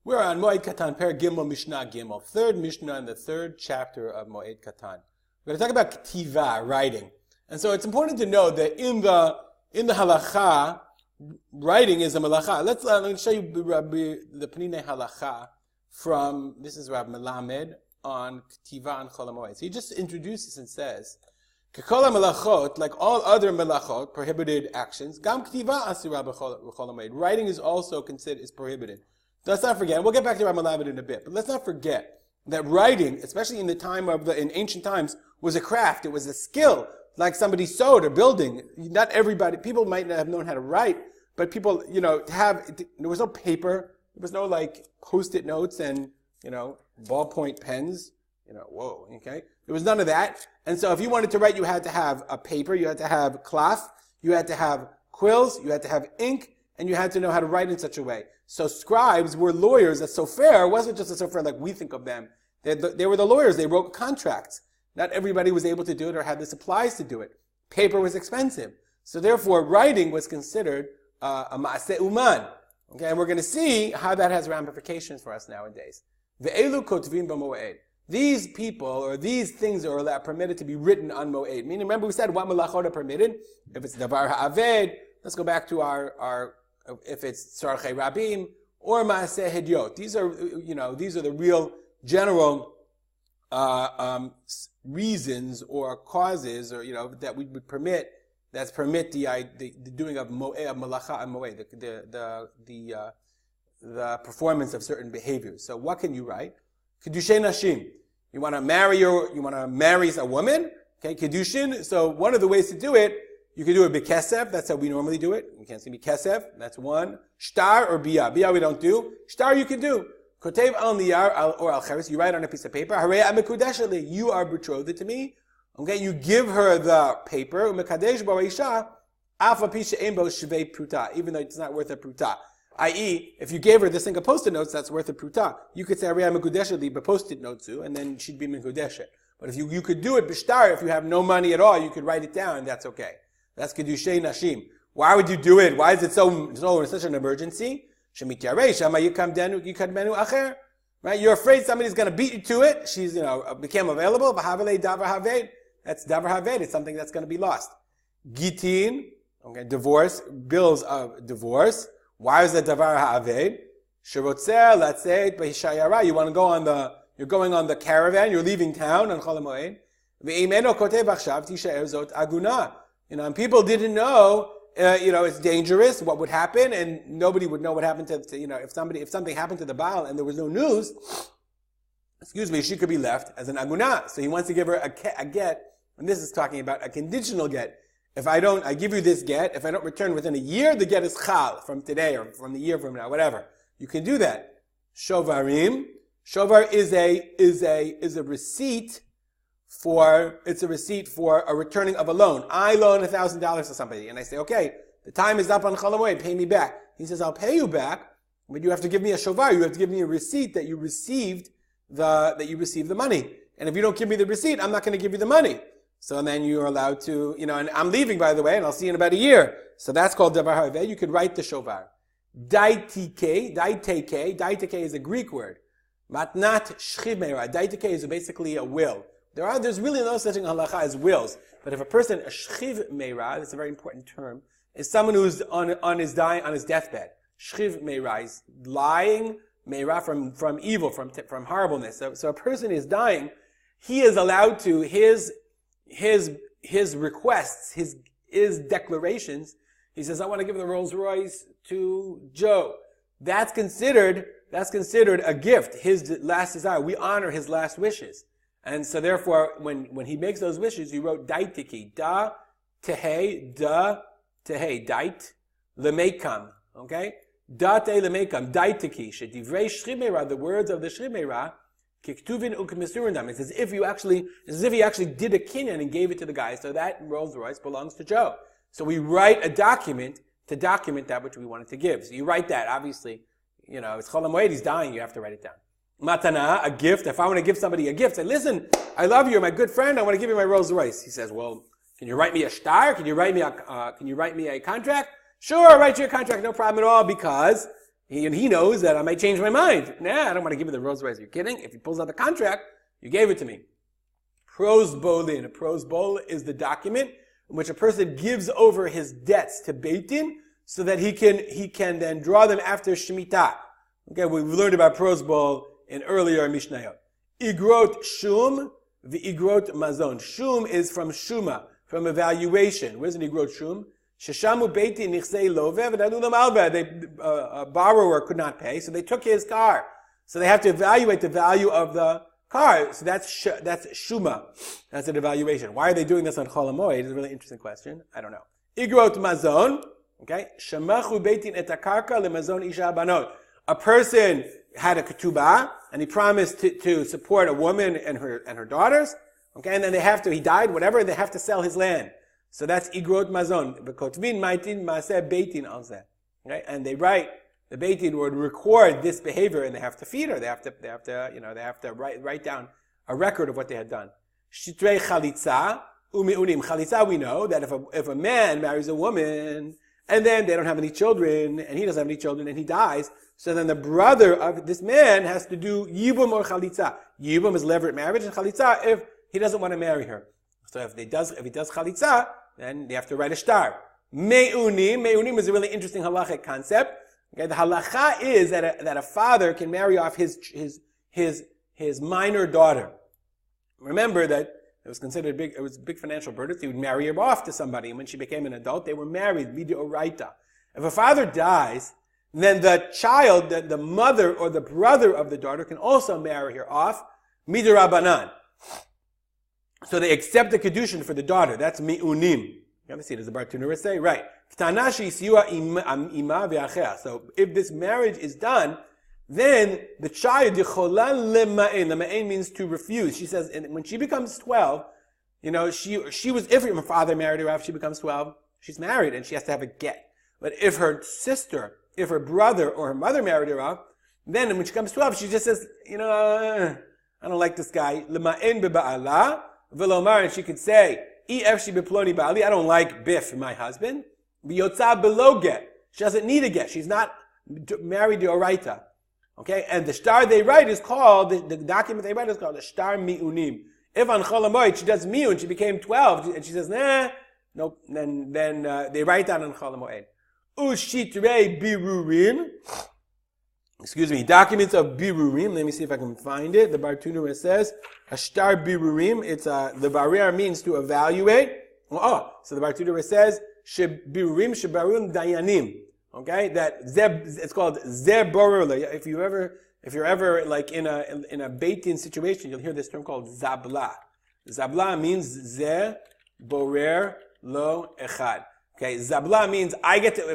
We're on Moed Katan, Per Gimel, Mishnah Gimel, third Mishnah in the third chapter of Moed Katan. We're going to talk about Ketiva, writing. And so it's important to know that in the halacha, writing is a malacha. Let me show you the Pnine halacha from, this is Rab Melamed on Ketiva and Chol Hamoed. So he just introduces and says, Kekol melachot, like all other melachot, prohibited actions, Gam Ketiva asura b'chol Hamoed. Writing is also considered, is prohibited. Let's not forget, we'll get back to Rab Melamed in a bit, but let's not forget that writing, especially in the time in ancient times, was a craft, it was a skill, like somebody sewed or building. Not everybody, people might not have known how to write, but people, there was no paper, there was no like post-it notes and, ballpoint pens, okay? There was none of that. And so if you wanted to write, you had to have a paper, you had to have cloth, you had to have quills, you had to have ink, and you had to know how to write in such a way. So scribes were lawyers. A sofer wasn't just a sofer like we think of them. They were the lawyers. They wrote contracts. Not everybody was able to do it or had the supplies to do it. Paper was expensive. So therefore, writing was considered a ma'aseh uman. Okay, and we're going to see how that has ramifications for us nowadays. Ve'elu kotvim b'moed. These people, or these things are permitted to be written on moed. Meaning, remember we said what malachot are permitted? If it's davar ha'aved, let's go back to our if it's tzarchei rabim, or ma'aseh hedyot. These are the real general reasons or causes, or that we would permit, that permit the doing of malacha and moed, the performance of certain behaviors. So what can you write? Kedushei nashim. You want to marry a woman? Okay, kedushin. So one of the ways to do it, you can do it b'kesef. That's how we normally do it. You can't see b'kesef. That's one. Shtar or biyah. Biyah we don't do. Shtar you can do. Kotev al niyar or al cheres. You write on a piece of paper. Harei amekudesheli. You are betrothed to me. Okay, you give her the paper. Umekadesh ba'isha alpha pisha embo shvei pruta. Even though it's not worth a pruta. I.e., if you gave her this thing of post-it notes, that's worth a pruta. You could say harei amekudesheli, but post-it notes too, and then she'd be mekudeshet. But if you could do it b'shtar, if you have no money at all, you could write it down, and that's okay. That's kedushei nashim. Why would you do it? Why is it such an emergency? Right? You're afraid somebody's going to beat you to it. She's, became available. That's davar haved. It's something that's going to be lost. Gitin, okay, divorce, bills of divorce. Why is that davar haved? Shirotzer, let's say, you want to go you're going on the caravan, you're leaving town on Chol Hamoed. Ve'imeno kotev achshav tishaer zot aguna. And people didn't know, it's dangerous, what would happen, and nobody would know what happened to if something happened to the Baal and there was no news, she could be left as an aguna. So he wants to give her a get, and this is talking about a conditional get. I give you this get, if I don't return within a year, the get is chal, from today, or from the year from now, whatever. You can do that. Shovarim. Shovar is a receipt for a returning of a loan. I loan $1,000 to somebody, and I say, okay, the time is up on Chol Hamoed, pay me back. He says, I'll pay you back, but you have to give me a shovar. You have to give me a receipt that you received the money. And if you don't give me the receipt, I'm not going to give you the money. So then you're allowed to, and I'm leaving, by the way, and I'll see you in about a year. So that's called davar haved. You could write the shovar. Daiteke is a Greek word. Matnat shchiv meira. Daiteke is basically a will. There's really no such thing in halacha as wills. But if a person, a shchiv meira, that's a very important term, is someone who's on his deathbed. Shchiv meira is lying, meira from evil, from horribleness. So a person is dying, he is allowed to, his requests, his declarations, he says, I want to give the Rolls Royce to Joe. That's considered a gift, his last desire. We honor his last wishes. And so therefore, when he makes those wishes, he wrote daitiki, dait, lemekam, okay? Da te lemekam, daitiki, shedivrei shrimera, the words of the shrimera, kiktuvin ukmesurindam. It's as if he actually did a kinyan and gave it to the guy, so that Rolls Royce belongs to Joe. So we write a document to document that which we wanted to give. So you write that, obviously, it's Chol Hamoed, he's dying, you have to write it down. Matana, a gift. If I want to give somebody a gift, say, listen, I love you, you're my good friend, I want to give you my Rolls Royce. He says, well, can you write me a shtar? Can you write me a contract? Sure, I'll write you a contract, no problem at all, because And he knows that I might change my mind. Nah, I don't want to give you the Rolls Royce. You're kidding? If he pulls out the contract, you gave it to me. Pros bolin. A pros bol is the document in which a person gives over his debts to Beit Din so that he can then draw them after Shemitah. Okay, we've learned about pros bol in earlier Mishnayot. Igrot shum, v'igrot mazon. Shum is from shuma, from evaluation. Where's an igrot shum? Sheshamu beiti nichsei lovev v'nadulam alva. A borrower could not pay, so they took his car. So they have to evaluate the value of the car. So that's shuma. That's an evaluation. Why are they doing this on Chol Hamoed? It's a really interesting question. I don't know. Igrot mazon. Okay. Shemachu beitin et akarka lemazon isha banot. A person had a ketubah, and he promised to support a woman and her daughters. Okay, and then he died, whatever, they have to sell his land. So that's igrot mazon. V'kotvin maitin maaseh beitin al zeh. Okay, and they write, the beitin would record this behavior, and they have to feed her. They have to write down a record of what they had done. Shitrei chalitza umiunim. Chalitza, we know that if a man marries a woman, and then they don't have any children, and he doesn't have any children, and he dies, so then the brother of this man has to do yibum or chalitza. Yibum is levirate marriage, and chalitza if he doesn't want to marry her. So if he does chalitza, then they have to write a shtar. Me'unim is a really interesting halachic concept. Okay, the halacha is that a father can marry off his minor daughter. Remember that it was considered a big financial burden. He would marry her off to somebody, and when she became an adult, they were married, midoraita. If a father dies, then the child, the mother or the brother of the daughter can also marry her off, midorabanan. So they accept the kedushin for the daughter. That's mi'unim. Let me see, does the Bartunura say? Right. So if this marriage is done, then the child, lema'in means to refuse. She says, and when she becomes 12, she was, if her father married her off, she becomes 12, she's married and she has to have a get. But if her sister, if her brother or her mother married her off, then when she comes 12, she just says, I don't like this guy. Lema'in beba'ala, v'lomar, and she could say, ef she beploni ba'ali, I don't like Biff, my husband. V'yotza below get. She doesn't need a get. She's not married to Oraita. Okay, and the shtar they write is called, the document they write is called the shtar mi'unim. If on Chol Hamoed she does mi'un, she became 12, and she says, nope, then they write down on Chol Hamoed. Ushitrei birurim, documents of birurim, let me see if I can find it. The Bartunura says, a shtar birurim, the barir means to evaluate. So the Bartunura says, birurim shebarum dayanim. Okay, it's called zeh borer. If you're ever like in a Beit Din situation, you'll hear this term called zabla. Zabla means zeh borer lo echad. Okay, zabla means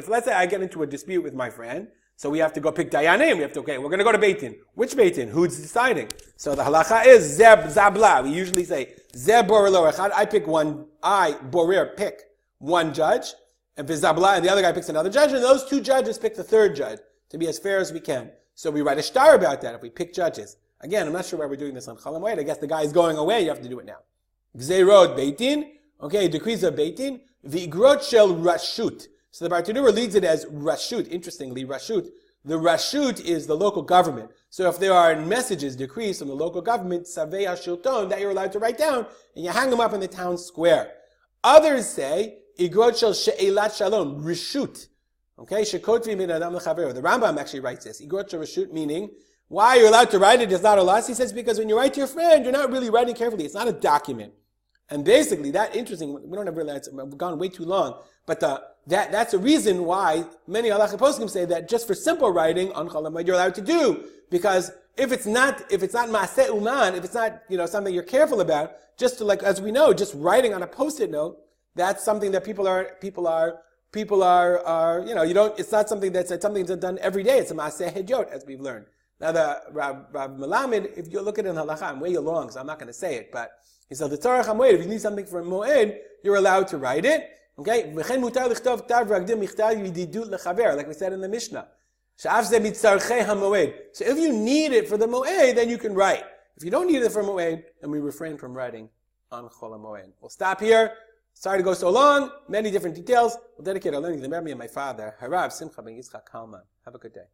let's say I get into a dispute with my friend, so we have to go pick dayanim. We're going to go to Beit Din. Which Beit Din? Who's deciding? So the halacha is zabla. We usually say zeh borer lo echad. Borer pick one judge. And Vizabla, and the other guy picks another judge, and those two judges pick the third judge to be as fair as we can. So we write a shtar about that if we pick judges. Again, I'm not sure why we're doing this on Chol Hamoed. I guess the guy is going away, you have to do it now. Gzeirot Beit Din, okay, decrees of Beit Din, V'igrot shel Rashut. So the Bartunura leads it as Rashut. Interestingly, Rashut. The Rashut is the local government. So if there are messages, decrees from the local government, Savei HaShilton, that you're allowed to write down, and you hang them up in the town square. Others say, Igrot shel she'elat shalom, reshut. Okay, shekotvi min adam lechaver. The Rambam actually writes this. Igrot shel reshut, meaning, why you're allowed to write it is not a loss. He says, because when you write to your friend, you're not really writing carefully. It's not a document. And basically, interesting, we don't have really, we've gone way too long, but that's a reason why many halachic poskim say that just for simple writing on Chol Hamoed, you're allowed to do. Because if it's not maaseh uman, if it's not, something you're careful about, just to as we know, just writing on a post-it note, that's something that people are, it's not something that's done every day. It's a maaseh hedyot, as we've learned. Now the Rav Melamed, if you look at it in halacha, I'm way along, so I'm not going to say it, but he said the Torah Hamoed, if you need something for a moed, you're allowed to write it. Okay? Like we said in the Mishnah. So if you need it for the moed, then you can write. If you don't need it for moed, then we refrain from writing on Chol Hamoed. We'll stop here. Sorry to go so long. Many different details. We'll dedicate our learning to the memory of my father, Harav Simcha ben Yitzchak Kalman. Have a good day.